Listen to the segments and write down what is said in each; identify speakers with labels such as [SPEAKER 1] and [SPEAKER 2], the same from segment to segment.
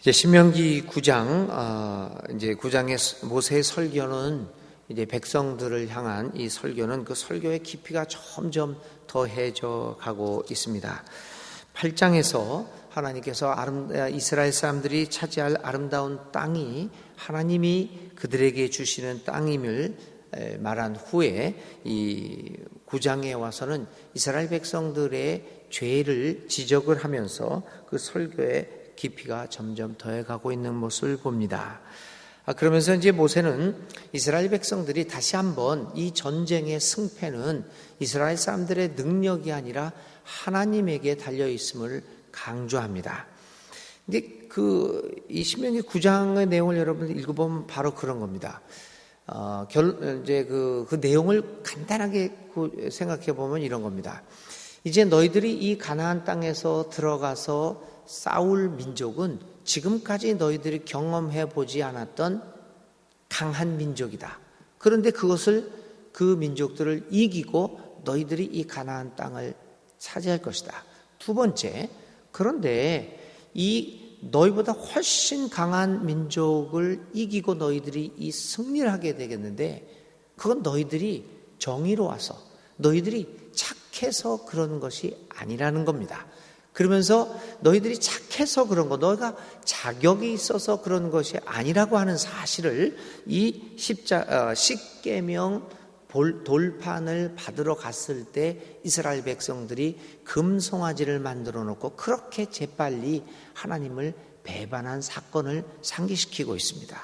[SPEAKER 1] 이제 신명기 9장, 이제 9장의 모세의 설교는 이제 백성들을 향한 이 설교는 그 설교의 깊이가 점점 더해져 가고 있습니다. 8장에서 하나님께서 이스라엘 사람들이 차지할 아름다운 땅이 하나님이 그들에게 주시는 땅임을 말한 후에 이 9장에 와서는 이스라엘 백성들의 죄를 지적을 하면서 그 설교의 깊이가 점점 더해가고 있는 모습을 봅니다. 그러면서 이제 모세는 이스라엘 백성들이 다시 한번 이 전쟁의 승패는 이스라엘 사람들의 능력이 아니라 하나님에게 달려 있음을 강조합니다. 근데 이 신명기 9장의 내용을 여러분 읽어보면 바로 그런 겁니다. 이제 그 내용을 간단하게 생각해 보면 이런 겁니다. 이제 너희들이 이 가나안 땅에서 들어가서 싸울 민족은 지금까지 너희들이 경험해 보지 않았던 강한 민족이다. 그런데 그 민족들을 이기고 너희들이 이 가나안 땅을 차지할 것이다. 두 번째, 그런데 이 너희보다 훨씬 강한 민족을 이기고 너희들이 이 승리를 하게 되겠는데 그건 너희들이 정의로워서 너희들이 착해서 그런 것이 아니라는 겁니다. 그러면서 너희들이 착해서 그런 거, 너희가 자격이 있어서 그런 것이 아니라고 하는 사실을 이 십계명 돌판을 받으러 갔을 때 이스라엘 백성들이 금송아지를 만들어 놓고 그렇게 재빨리 하나님을 배반한 사건을 상기시키고 있습니다.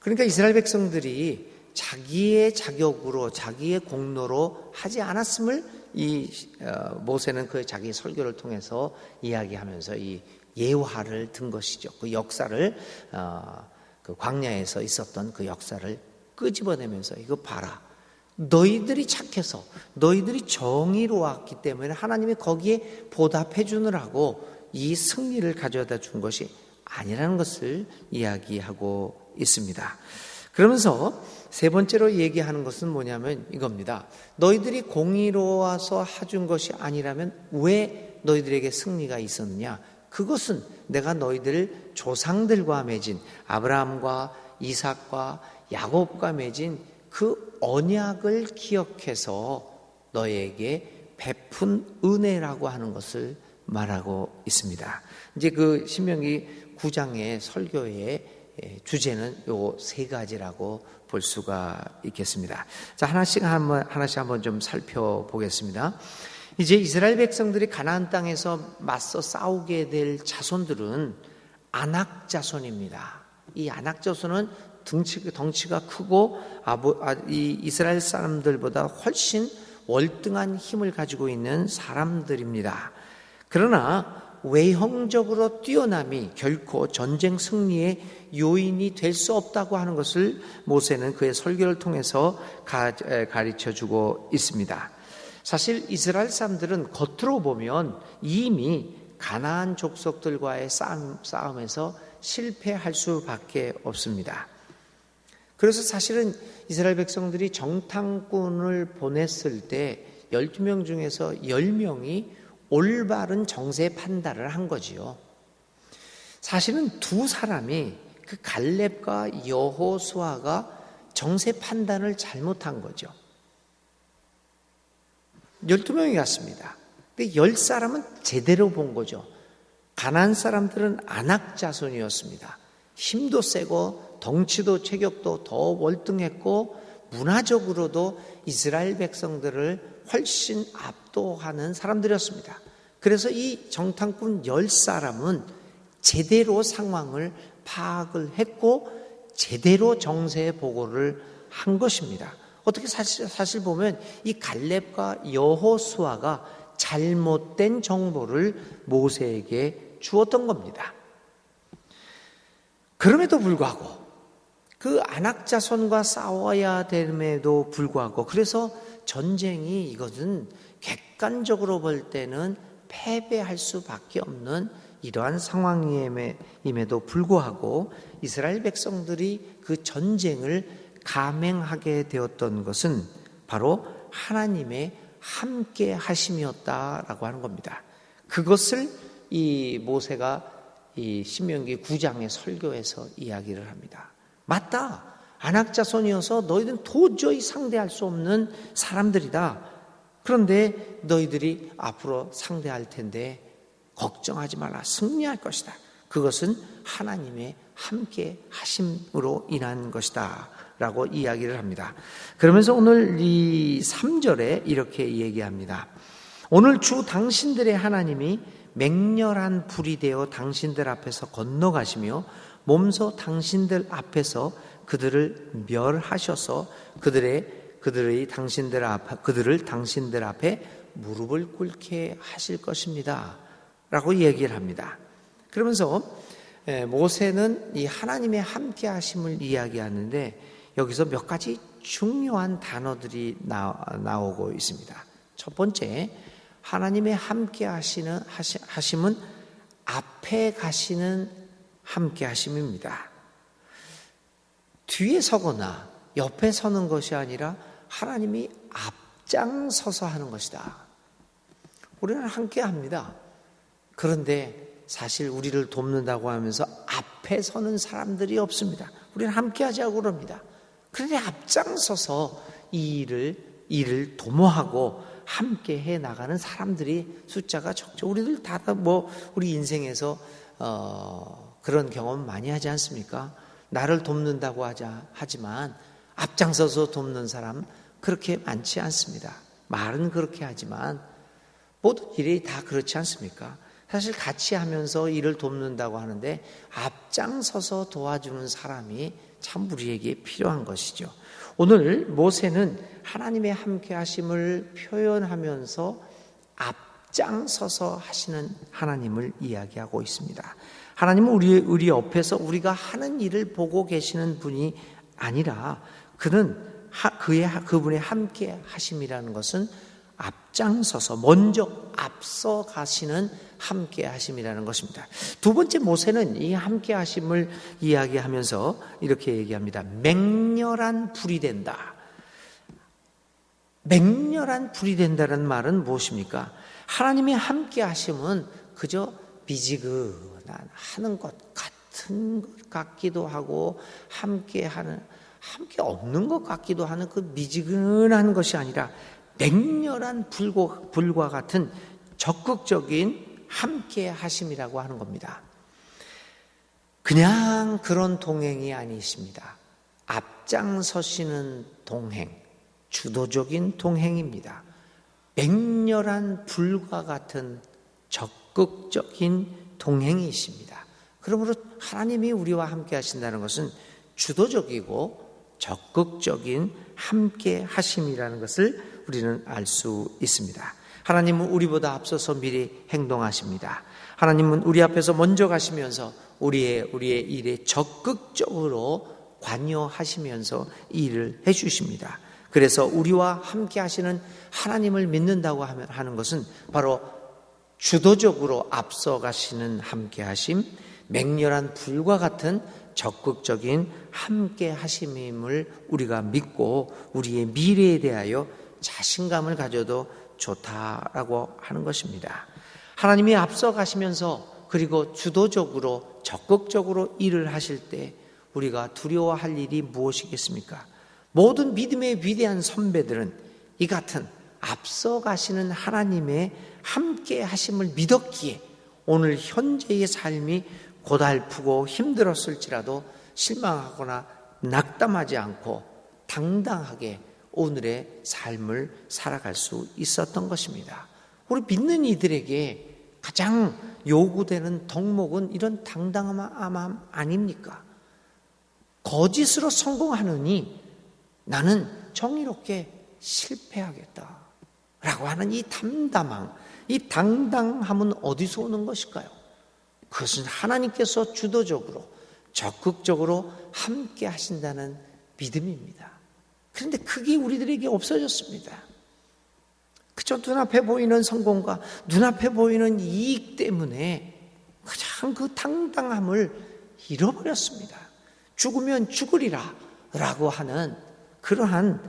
[SPEAKER 1] 그러니까 이스라엘 백성들이 자기의 자격으로 자기의 공로로 하지 않았음을 이 모세는 그 자기 설교를 통해서 이야기하면서 이 예화를 든 것이죠. 그 역사를 그 광야에서 있었던 그 역사를 끄집어내면서 이거 봐라. 너희들이 착해서 너희들이 정의로웠기 때문에 하나님이 거기에 보답해 주느라고 이 승리를 가져다 준 것이 아니라는 것을 이야기하고 있습니다. 그러면서 세 번째로 얘기하는 것은 뭐냐면 이겁니다. 너희들이 공의로워서 해준 것이 아니라면 왜 너희들에게 승리가 있었느냐? 그것은 내가 너희들 조상들과 맺은 아브라함과 이삭과 야곱과 맺은 그 언약을 기억해서 너희에게 베푼 은혜라고 하는 것을 말하고 있습니다. 이제 그 신명기 9장의 설교의 주제는 요 세 가지라고 볼 수가 있겠습니다. 자, 하나씩 한번 좀 살펴보겠습니다. 이제 이스라엘 백성들이 가나안 땅에서 맞서 싸우게 될 자손들은 아낙 자손입니다. 이 아낙 자손은 덩치가 크고 이 이스라엘 사람들보다 훨씬 월등한 힘을 가지고 있는 사람들입니다. 그러나 외형적으로 뛰어남이 결코 전쟁 승리의 요인이 될 수 없다고 하는 것을 모세는 그의 설교를 통해서 가르쳐 주고 있습니다. 사실 이스라엘 사람들은 겉으로 보면 이미 가나안 족속들과의 싸움에서 실패할 수밖에 없습니다. 그래서 사실은 이스라엘 백성들이 정탐꾼을 보냈을 때 12명 중에서 10명이 올바른 정세 판단을 한 거지요. 사실은 두 사람이 그 갈렙과 여호수아가 정세 판단을 잘못한 거죠. 12명이 갔습니다. 근데 10사람은 제대로 본 거죠. 가나안 사람들은 아낙 자손이었습니다. 힘도 세고 덩치도 체격도 더 월등했고 문화적으로도 이스라엘 백성들을 훨씬 압도하는 사람들이었습니다. 그래서 이 정탐꾼 10사람은 제대로 상황을 파악을 했고 제대로 정세 보고를 한 것입니다. 어떻게 사실 보면 이 갈렙과 여호수아가 잘못된 정보를 모세에게 주었던 겁니다. 그럼에도 불구하고 그 아낙 자손과 싸워야 됨에도 불구하고 그래서 전쟁이 이것은 객관적으로 볼 때는 패배할 수밖에 없는 이러한 상황임에도 불구하고 이스라엘 백성들이 그 전쟁을 감행하게 되었던 것은 바로 하나님의 함께 하심이었다라고 하는 겁니다. 그것을 이 모세가 이 신명기 9장의 설교에서 이야기를 합니다. 맞다. 안악자손이어서 너희들은 도저히 상대할 수 없는 사람들이다. 그런데 너희들이 앞으로 상대할 텐데 걱정하지 말라. 승리할 것이다. 그것은 하나님의 함께 하심으로 인한 것이다 라고 이야기를 합니다. 그러면서 오늘 이 3절에 이렇게 얘기합니다. 오늘 주 당신들의 하나님이 맹렬한 불이 되어 당신들 앞에서 건너가시며 몸소 당신들 앞에서 그들을 멸하셔서 그들을 당신들 앞에 무릎을 꿇게 하실 것입니다 라고 얘기를 합니다. 그러면서 모세는 이 하나님의 함께 하심을 이야기하는데 여기서 몇 가지 중요한 단어들이 나오고 있습니다. 첫 번째, 하나님의 함께 하심은 앞에 가시는 함께 하심입니다. 뒤에 서거나 옆에 서는 것이 아니라 하나님이 앞장서서 하는 것이다. 우리는 함께 합니다. 그런데 사실 우리를 돕는다고 하면서 앞에 서는 사람들이 없습니다. 우리는 함께 하자고 그럽니다. 그런데 앞장서서 이 일을 도모하고 함께 해 나가는 사람들이 숫자가 적죠. 우리들 다 우리 인생에서 그런 경험 많이 하지 않습니까? 나를 돕는다고 하지만 앞장서서 돕는 사람 그렇게 많지 않습니다. 말은 그렇게 하지만 모든 일이 다 그렇지 않습니까? 사실 같이 하면서 일을 돕는다고 하는데 앞장서서 도와주는 사람이 참 우리에게 필요한 것이죠. 오늘 모세는 하나님의 함께 하심을 표현하면서 앞장서서 하시는 하나님을 이야기하고 있습니다. 하나님은 우리 옆에서 우리가 하는 일을 보고 계시는 분이 아니라 그분의 함께 하심이라는 것은 앞장서서 먼저 앞서 가시는 함께 하심이라는 것입니다. 두 번째, 모세는 이 함께 하심을 이야기하면서 이렇게 얘기합니다. 맹렬한 불이 된다. 맹렬한 불이 된다는 말은 무엇입니까? 하나님의 함께 하심은 그저 미지근한 하는 것 같은 것 같기도 하고 함께 없는 것 같기도 하는 그 미지근한 것이 아니라 맹렬한 불과 같은 적극적인 함께 하심이라고 하는 겁니다. 그냥 그런 동행이 아니십니다. 앞장서시는 동행, 주도적인 동행입니다. 맹렬한 불과 같은 적극적인 동행이십니다. 그러므로 하나님이 우리와 함께 하신다는 것은 주도적이고 적극적인 함께 하심이라는 것을 우리는 알 수 있습니다. 하나님은 우리보다 앞서서 미리 행동하십니다. 하나님은 우리 앞에서 먼저 가시면서 우리의 일에 적극적으로 관여하시면서 일을 해주십니다. 그래서 우리와 함께 하시는 하나님을 믿는다고 하는 것은 바로 주도적으로 앞서 가시는 함께 하심, 맹렬한 불과 같은 적극적인 함께 하심임을 우리가 믿고 우리의 미래에 대하여 자신감을 가져도 좋다라고 하는 것입니다. 하나님이 앞서 가시면서 그리고 주도적으로 적극적으로 일을 하실 때 우리가 두려워할 일이 무엇이겠습니까? 모든 믿음의 위대한 선배들은 이 같은 앞서 가시는 하나님의 함께 하심을 믿었기에 오늘 현재의 삶이 고달프고 힘들었을지라도 실망하거나 낙담하지 않고 당당하게 오늘의 삶을 살아갈 수 있었던 것입니다. 우리 믿는 이들에게 가장 요구되는 덕목은 이런 당당함 아닙니까? 거짓으로 성공하느니 나는 정의롭게 실패하겠다 라고 하는 이 담담함, 이 당당함은 어디서 오는 것일까요? 그것은 하나님께서 주도적으로 적극적으로 함께 하신다는 믿음입니다. 그런데 그게 우리들에게 없어졌습니다. 그저 눈앞에 보이는 성공과 눈앞에 보이는 이익 때문에 가장 그 당당함을 잃어버렸습니다. 죽으면 죽으리라 라고 하는 그러한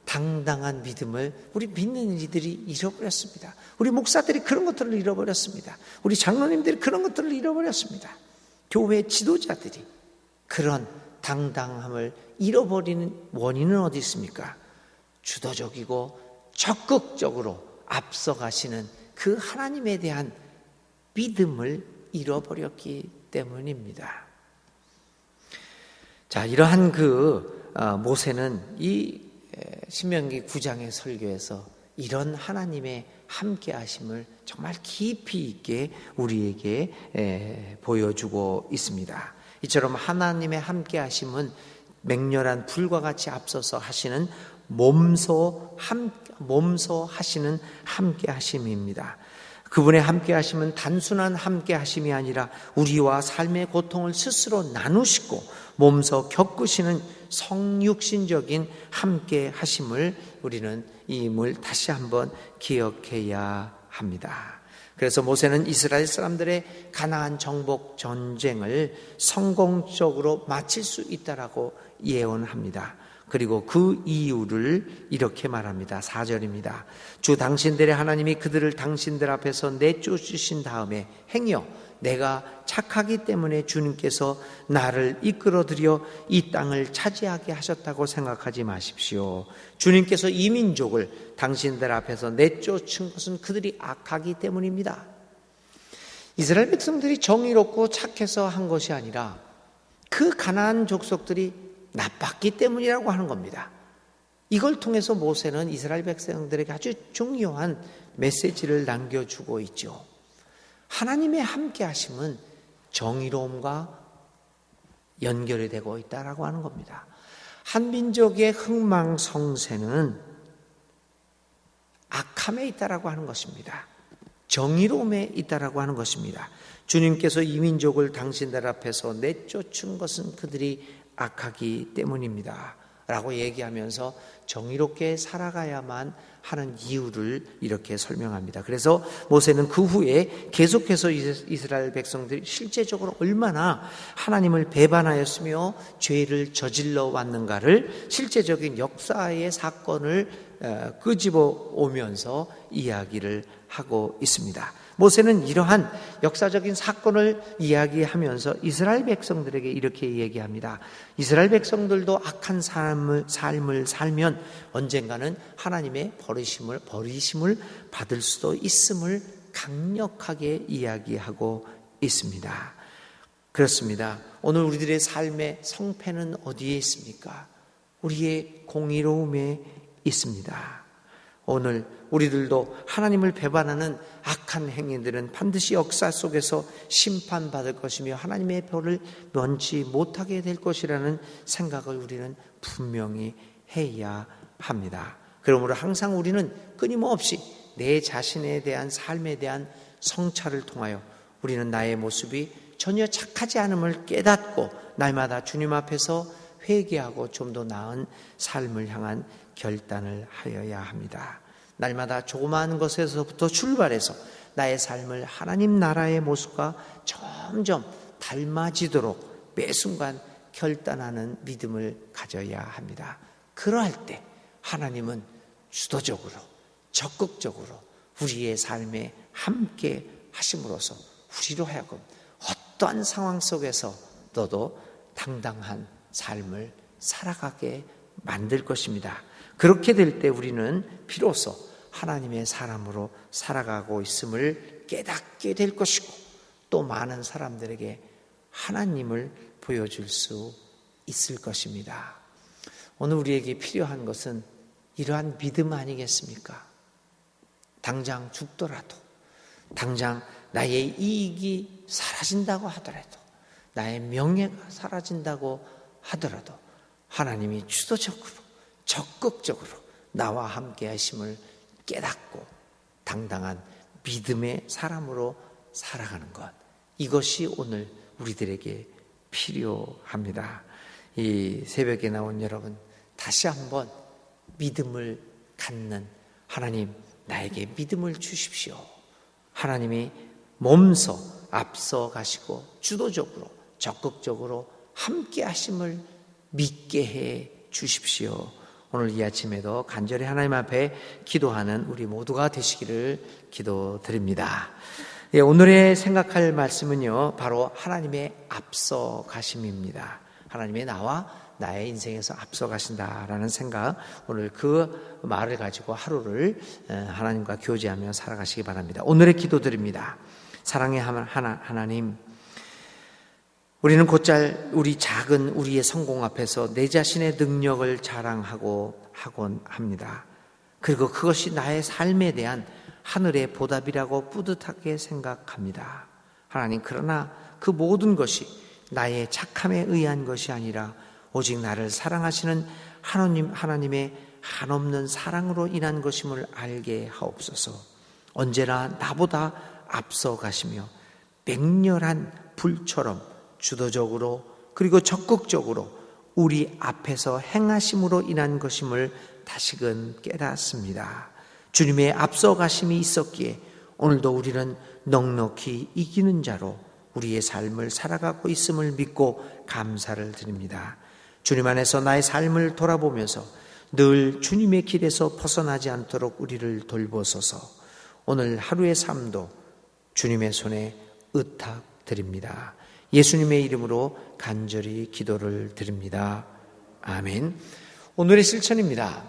[SPEAKER 1] 당당한 믿음을 우리 믿는 이들이 잃어버렸습니다. 우리 목사들이 그런 것들을 잃어버렸습니다. 우리 장로님들이 그런 것들을 잃어버렸습니다. 교회 지도자들이 그런 당당함을 잃어버리는 원인은 어디 있습니까? 주도적이고 적극적으로 앞서가시는 그 하나님에 대한 믿음을 잃어버렸기 때문입니다. 자, 이러한 모세는 이 신명기 9장의 설교에서 이런 하나님의 함께하심을 정말 깊이 있게 우리에게 보여주고 있습니다. 이처럼 하나님의 함께하심은 맹렬한 불과 같이 앞서서 하시는 몸소 하시는 함께하심입니다. 그분의 함께하심은 단순한 함께하심이 아니라 우리와 삶의 고통을 스스로 나누시고 몸소 겪으시는 성육신적인 함께하심을 우리는 이임을 다시 한번 기억해야 합니다. 그래서 모세는 이스라엘 사람들의 가나안 정복 전쟁을 성공적으로 마칠 수 있다라고 예언합니다. 그리고 그 이유를 이렇게 말합니다. 4절입니다. 주 당신들의 하나님이 그들을 당신들 앞에서 내쫓으신 다음에 행여 내가 착하기 때문에 주님께서 나를 이끌어들여 이 땅을 차지하게 하셨다고 생각하지 마십시오. 주님께서 이 민족을 당신들 앞에서 내쫓은 것은 그들이 악하기 때문입니다. 이스라엘 백성들이 정의롭고 착해서 한 것이 아니라 그 가나안 족속들이 나빴기 때문이라고 하는 겁니다. 이걸 통해서 모세는 이스라엘 백성들에게 아주 중요한 메시지를 남겨주고 있죠. 하나님의 함께하심은 정의로움과 연결이 되고 있다라고 하는 겁니다. 한 민족의 흥망성쇠는 악함에 있다라고 하는 것입니다. 정의로움에 있다라고 하는 것입니다. 주님께서 이 민족을 당신들 앞에서 내쫓은 것은 그들이 악하기 때문입니다 라고 얘기하면서 정의롭게 살아가야만 하는 이유를 이렇게 설명합니다. 그래서 모세는 그 후에 계속해서 이스라엘 백성들이 실제적으로 얼마나 하나님을 배반하였으며 죄를 저질러 왔는가를 실제적인 역사의 사건을 끄집어 오면서 이야기를 하고 있습니다. 모세는 이러한 역사적인 사건을 이야기하면서 이스라엘 백성들에게 이렇게 얘기합니다. 이스라엘 백성들도 악한 삶을 살면 언젠가는 하나님의 버리심을 받을 수도 있음을 강력하게 이야기하고 있습니다. 그렇습니다. 오늘 우리들의 삶의 성패는 어디에 있습니까? 우리의 공의로움에 있습니다. 오늘 우리들도 하나님을 배반하는 악한 행위들은 반드시 역사 속에서 심판받을 것이며 하나님의 벌을 면치 못하게 될 것이라는 생각을 우리는 분명히 해야 합니다. 그러므로 항상 우리는 끊임없이 내 자신에 대한 삶에 대한 성찰을 통하여 우리는 나의 모습이 전혀 착하지 않음을 깨닫고 날마다 주님 앞에서 회개하고 좀 더 나은 삶을 향한 결단을 하여야 합니다. 날마다 조그마한 것에서부터 출발해서 나의 삶을 하나님 나라의 모습과 점점 닮아지도록 매 순간 결단하는 믿음을 가져야 합니다. 그러할 때 하나님은 주도적으로 적극적으로 우리의 삶에 함께 하심으로써 우리로 하여금 어떠한 상황 속에서 너도 당당한 삶을 살아가게 만들 것입니다. 그렇게 될 때 우리는 비로소 하나님의 사람으로 살아가고 있음을 깨닫게 될 것이고 또 많은 사람들에게 하나님을 보여줄 수 있을 것입니다. 오늘 우리에게 필요한 것은 이러한 믿음 아니겠습니까? 당장 죽더라도, 당장 나의 이익이 사라진다고 하더라도, 나의 명예가 사라진다고 하더라도 하나님이 주도적으로 적극적으로 나와 함께 하심을 깨닫고 당당한 믿음의 사람으로 살아가는 것, 이것이 오늘 우리들에게 필요합니다. 이 새벽에 나온 여러분, 다시 한번 믿음을 갖는 하나님, 나에게 믿음을 주십시오. 하나님이 몸소 앞서 가시고 주도적으로 적극적으로 함께 하심을 믿게 해 주십시오. 오늘 이 아침에도 간절히 하나님 앞에 기도하는 우리 모두가 되시기를 기도드립니다. 오늘의 생각할 말씀은요, 바로 하나님의 앞서가심입니다. 하나님의 나와 나의 인생에서 앞서가신다라는 생각, 오늘 그 말을 가지고 하루를 하나님과 교제하며 살아가시기 바랍니다. 오늘의 기도드립니다. 사랑의 하나님, 우리는 곧잘 우리 작은 우리의 성공 앞에서 내 자신의 능력을 자랑하고 하곤 합니다. 그리고 그것이 나의 삶에 대한 하늘의 보답이라고 뿌듯하게 생각합니다. 하나님, 그러나 그 모든 것이 나의 착함에 의한 것이 아니라 오직 나를 사랑하시는 하나님의 한없는 사랑으로 인한 것임을 알게 하옵소서. 언제나 나보다 앞서 가시며 맹렬한 불처럼 주도적으로 그리고 적극적으로 우리 앞에서 행하심으로 인한 것임을 다시금 깨닫습니다. 주님의 앞서 가심이 있었기에 오늘도 우리는 넉넉히 이기는 자로 우리의 삶을 살아가고 있음을 믿고 감사를 드립니다. 주님 안에서 나의 삶을 돌아보면서 늘 주님의 길에서 벗어나지 않도록 우리를 돌보소서. 오늘 하루의 삶도 주님의 손에 의탁드립니다. 예수님의 이름으로 간절히 기도를 드립니다. 아멘. 오늘의 실천입니다.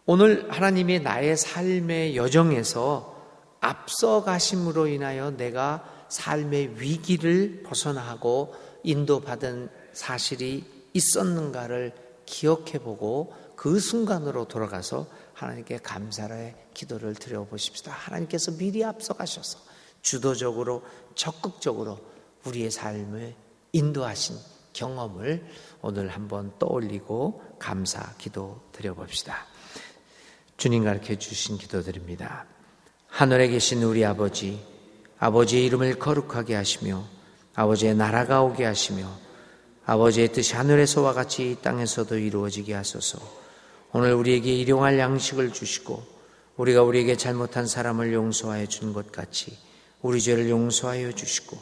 [SPEAKER 1] 오늘 하나님이 나의 삶의 여정에서 앞서가심으로 인하여 내가 삶의 위기를 벗어나고 인도받은 사실이 있었는가를 기억해보고 그 순간으로 돌아가서 하나님께 감사의 기도를 드려보십시다. 하나님께서 미리 앞서가셔서 주도적으로 적극적으로 우리의 삶을 인도하신 경험을 오늘 한번 떠올리고 감사 기도 드려봅시다. 주님 가르쳐 주신 기도 드립니다. 하늘에 계신 우리 아버지, 아버지의 이름을 거룩하게 하시며 아버지의 나라가 오게 하시며 아버지의 뜻이 하늘에서와 같이 이 땅에서도 이루어지게 하소서. 오늘 우리에게 일용할 양식을 주시고 우리가 우리에게 잘못한 사람을 용서하여 준 것 같이 우리 죄를 용서하여 주시고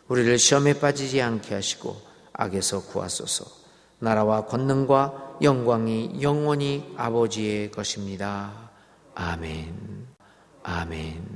[SPEAKER 1] 우리를 시험에 빠지지 않게 하시고 악에서 구하소서. 나라와 권능과 영광이 영원히 아버지의 것입니다. 아멘. 아멘.